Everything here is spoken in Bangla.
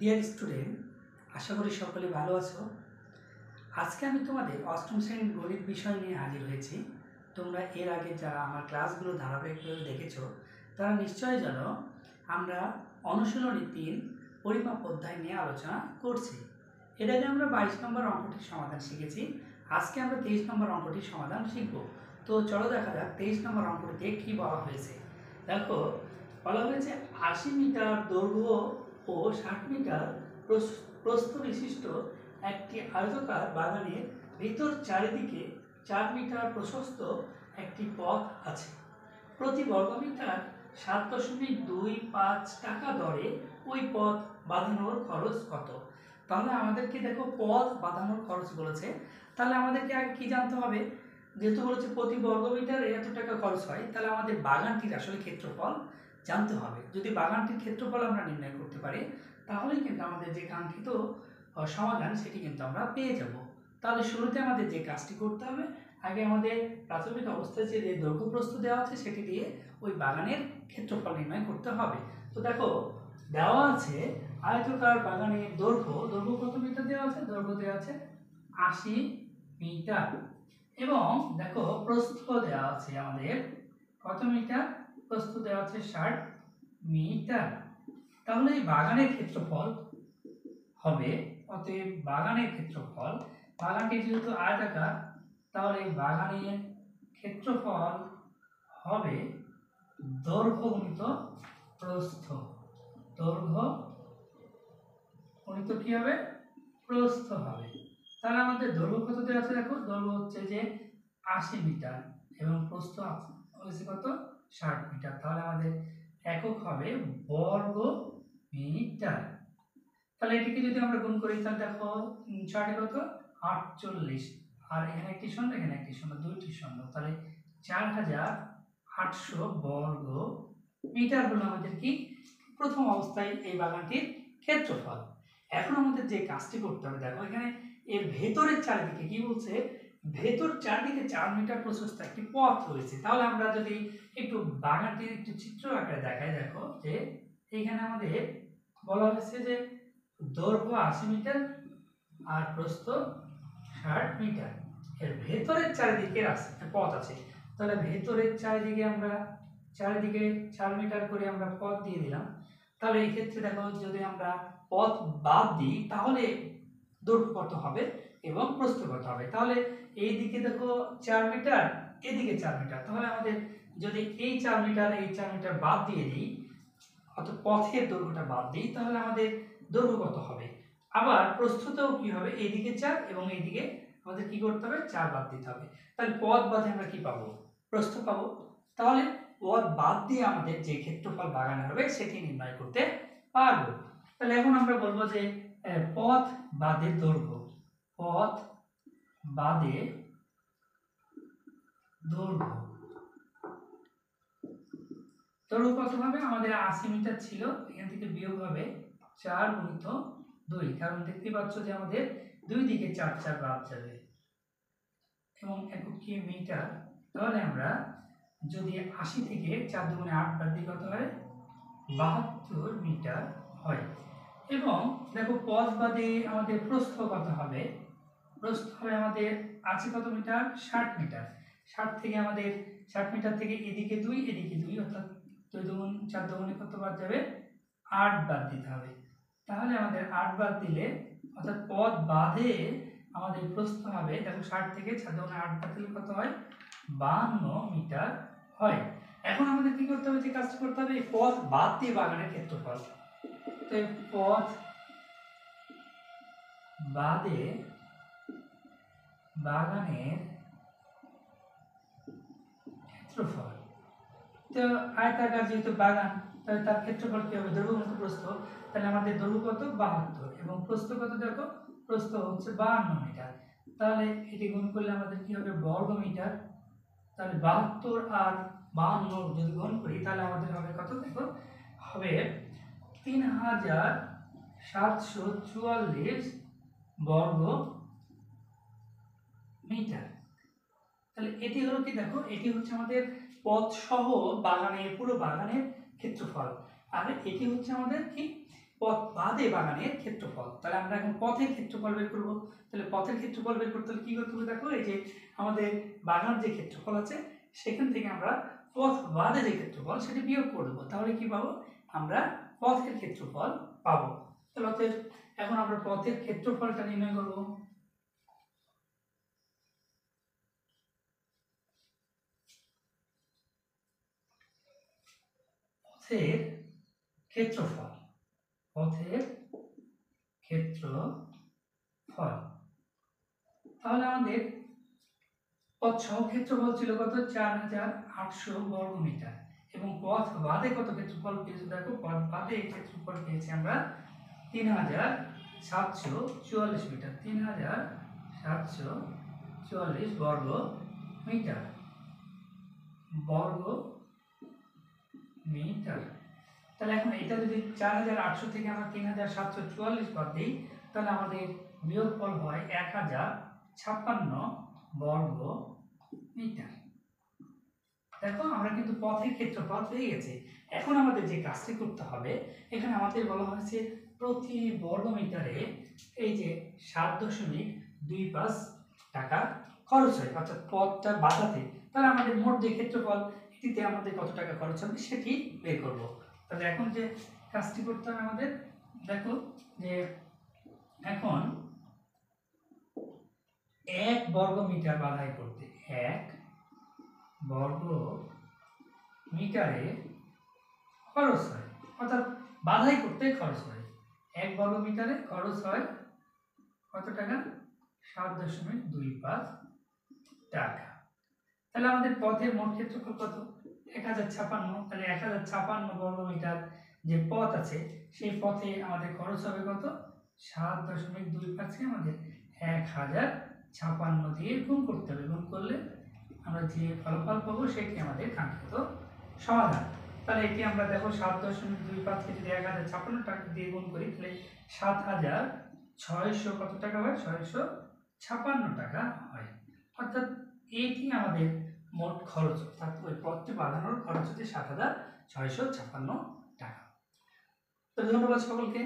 ডিয়ার স্টুডেন্ট, আশা করি সকলে ভালো আছো। আজকে আমি তোমাদের অষ্টম শ্রেণীর গণিত বিষয় নিয়ে হাজির হয়েছি। তোমরা এর আগে যারা আমার ক্লাসগুলো ধারাবাহিকভাবে দেখেছো তারা নিশ্চয়ই জানো আমরা অনুশীলনী ৩ পরিমাপ অধ্যায় নিয়ে আলোচনা করছি। এর আগে আমরা ২২ নম্বর অঙ্কটির সমাধান শিখেছি। আজকে আমরা ২৩ নম্বর অঙ্কটির সমাধান শিখব। তো চলো দেখা যাক ২৩ নম্বর অঙ্কটিতে কী বলা হয়েছে। দেখো, বলা হয়েছে ৮০ মিটার দৈর্ঘ্য ও ৬০ মিটার প্রস্থ বিশিষ্ট একটি আয়তাকার বাগানের ভিতর চারিদিকে ৪ মিটার প্রশস্ত একটি পথ আছে। প্রতি বর্গমিটার ৭.25 টাকা দরে ওই পথ বাঁধানোর খরচ কত? তাহলে আমাদেরকে দেখো পথ বাঁধানোর খরচ বলেছে, তাহলে আমাদেরকে আগে কি জানতে হবে? যেহেতু বলেছে প্রতি বর্গমিটারে এত টাকা খরচ হয়, তাহলে আমাদের বাগানটির আসলে ক্ষেত্রফল জানতে হবে। যদি বাগানটির ক্ষেত্রফল আমরা নির্ণয় করতে পারি তাহলেই কিন্তু আমাদের যে কাঙ্ক্ষিত সমাধান সেটি কিন্তু আমরা পেয়ে যাব। তাহলে শুরুতে আমাদের যে কাজটি করতে হবে, আগে আমাদের প্রাথমিক অবস্থায় যে দৈর্ঘ্য প্রস্থ দেওয়া আছে সেটি দিয়ে ওই বাগানের ক্ষেত্রফল নির্ণয় করতে হবে। তো দেখো, দেওয়া আছে আয়তাকার বাগানের দৈর্ঘ্য কত মিটার দেওয়া আছে? দৈর্ঘ্য দেওয়া আছে ৮০ মিটার এবং দেখো প্রস্থ দেওয়া আছে আমাদের কত মিটার? প্রস্থ দেওয়া আছে ৬০ মিটার। তাহলে এই বাগানের ক্ষেত্রফল হবে, অতএব বাগানের ক্ষেত্রফল, বাগানটি যেহেতু আয়তাকার তাহলে বাগানের ক্ষেত্রফল হবে দৈর্ঘ্য গুণিত প্রস্থ। দৈর্ঘ্য গুণিত কি হবে? প্রস্থ হবে। তাহলে আমাদের দৈর্ঘ্য কত দেওয়া আছে? দেখো, দৈর্ঘ্য হচ্ছে যে ৮০ মিটার এবং প্রস্থ হচ্ছে কত? ৬০ মিটার। তাহলে আমাদের একক হবে বর্গ মিটার। তাহলে এটিকে যদি আমরা গুণ করি তাহলে দেখো ৬ কত? ৪৮। আর এখানে একটি শূন্য, এখানে একটি শূন্য, দুইটি শূন্য, তাহলে ৪৮০০ বর্গ মিটার হলো আমাদের কি প্রথম অবস্থায় এই বাগানটির ক্ষেত্রফল। এখন আমাদের যে কাজটি করতে হবে, দেখো এখানে এর ভেতরের চারিদিকে কি বলছে? ভেতর চারিদিকে ৪ মিটার প্রশস্ত একটি পথ রয়েছে। তাহলে আমরা যদি একটু বাগানটির একটু চিত্র আকারে দেখাই, দেখো যে এইখানে আমাদের বলা হয়েছে যে দৈর্ঘ্য ৮০ মিটার আর প্রস্থ ৬০ মিটার। এর ভেতরের চারিদিকে পথ আছে। তাহলে ভেতরের চারিদিকে আমরা চারিদিকে ৪ মিটার করে আমরা পথ দিয়ে দিলাম। তাহলে এই ক্ষেত্রে দেখো, যদি আমরা পথ বাদ দিই তাহলে দৈর্ঘ্য কত হবে এবং প্রস্থ কত হবে? তাহলে এই দিকে দেখো ৪ মিটার, এদিকে ৪ মিটার। তাহলে আমাদের যদি এই ৪ মিটার এই ৪ মিটার বাদ দিয়ে দিই, অর্থাৎ পথের দৈর্ঘ্যটা বাদ দিই, তাহলে আমাদের দৈর্ঘ্য কত হবে? আবার প্রস্থতেও কি হবে? এইদিকে ৪ এবং এইদিকে আমাদের কি করতে হবে? ৪ বাদ দিতে হবে। তাহলে পথ বাদে আমরা কি পাবো? প্রস্থ পাবো। তাহলে পথ বাদ দিয়ে আমাদের যে ক্ষেত্রফল বাগানের হবে সেটি নির্ণয় করতে পারবো। তাহলে এখন আমরা বলবো যে পথ বাদে দৈর্ঘ্য, পথ বাদে দৈর্ঘ্য, দৈর্ঘ্য কত হবে? আমাদের ৮০ মিটার ছিল, এখান থেকে বিয়োগ হবে ৪ গুণিত ২, কারণ দেখতে পাচ্ছ যে আমাদের দুই দিকে ৪ ৪ বাদ যাবে এবং একক কি মিটার। তাহলে আমরা যদি ৮০ থেকে ৪ দুগুণে ৮ বাদ দিই কত হয়? ৭২ মিটার হয়। এবং দেখো পথ বাদে আমাদের প্রস্থ কত হবে? প্রস্থ হবে আমাদের আছে কত মিটার? ৬০ মিটার। ৬০ থেকে আমাদের ৬০ মিটার থেকে এদিকে ২ এদিকে ২, অর্থাৎ ২ দুগুণ ৪ দুগুণে কত বাদ যাবে? ৮ বাদ দিতে হবে। তাহলে আমাদের ৮ বাদ দিলে, অর্থাৎ পথ বাদে আমাদের প্রস্থ হবে, দেখো ৬০ থেকে ৪ দুগুণে ৮ বাদ দিলে কত হয়? ৫২ মিটার হয়। এখন আমাদের কি করতে হবে? যে কাজটা করতে হবে, পথ বাদ দিয়ে বাগানের ক্ষেত্রফল। তো পথ বাদে বাগানের ক্ষেত্রফল। তো আয়তাকার যেহেতু বাগান, তাহলে তার ক্ষেত্রফল কি হবে? দৈর্ঘ্য গুণিত প্রস্থ। তাহলে আমাদের দৈর্ঘ্য কত? ৭২ এবং প্রস্থ কত? দেখো প্রস্থ হচ্ছে ৫২ মিটার। তাহলে এটি গুণ করলে আমাদের কি হবে? বর্গ মিটার। তাহলে ৭২ আর ৫২ যদি গুণ করি তাহলে আমাদের হবে কত? দেখো হবে ৩৭৪৪ বর্গ মিটার। তাহলে এটি হলো কি? দেখো এটি হচ্ছে আমাদের পথ সহ বাগানের পুরো বাগানের ক্ষেত্রফল। আর এটি হচ্ছে আমাদের কি পথ বাদে বাগানের ক্ষেত্রফল। তাহলে আমরা এখন পথের ক্ষেত্রফল বের করবো। তাহলে পথের ক্ষেত্রফল বের করতে হলে কি করতে হবে দেখো, এই যে আমাদের বাগান যে ক্ষেত্রফল আছে সেখান থেকে আমরা পথ বাদে যে ক্ষেত্রফল সেটা বিয়োগ করব, তাহলে কি পাবো, আমরা পথের ক্ষেত্রফল পাবো। তাহলে এখন আমরা পথের ক্ষেত্রফলটা নির্ণয় করব। পথের ক্ষেত্রফল, পথের ক্ষেত্রফল, তাহলে আমাদের পথ সহ ক্ষেত্রফল ছিল কত, 4800 বর্গমিটার, এবং পথ বাদে কত ক্ষেত্রফল পেয়েছি দেখো, পথ বাদে ক্ষেত্রফল পেয়েছি আমরা 3744 মিটার, 3744 বর্গ মিটার, বর্গ মিটার। তাহলে এখন এটা যদি 4800 থেকে আমরা 3744 বাদ দিই, তাহলে আমাদের বিয়োগফল হয় 1056 বর্গ মিটার। দেখো আমরা কিন্তু পথের ক্ষেত্রফল পেয়ে গেছি। এখন আমাদের যে কাজটি করতে হবে, এখানে আমাদের বলা হয়েছে প্রতি বর্গ মিটারে এই যে 7.25 টাকা খরচ হয়, অর্থাৎ পথটা বাঁধাতে। তাহলে আমাদের মোট যে ক্ষেত্রফল এটিতে আমাদের কত টাকা খরচ হবে সেটি বের করব। তাহলে এখন যে কাজটি করতে হবে আমাদের, দেখো যে এখন 1 বর্গ মিটার বাধাই করতে 1 বর্গ মিটারে খরচ হয়, অর্থাৎ বাধাই করতে খরচ হয় 1 বর্গ মিটারে খরচ হয় কত টাকা, 7.25 টাকা। তাহলে আমাদের পথের মোট ক্ষেত্রফল কত, 1056। তাহলে 1056 বর্গ মিটার যে পথ আছে সেই পথে আমাদের খরচ হবে কত, 7.25 আমাদের 1056 দিয়ে গুণ করতে হবে। গুণ করলে আমরা যে ফলাফল পাবো সেটি আমাদের কাঙ্ক্ষিত সমাধান। তাহলে এটি আমরা দেখো 7.25 কে যদি 1056 টাকা দিয়ে গুণ করি, তাহলে 7600 কত টাকা হয়, 656 টাকা হয়। অর্থাৎ এটি আমাদের মোট খরচ, অর্থাৎ ওই পথটি বাঁধানোর খরচ হচ্ছে 7656 টাকা। তো ধন্যবাদ সকলকে।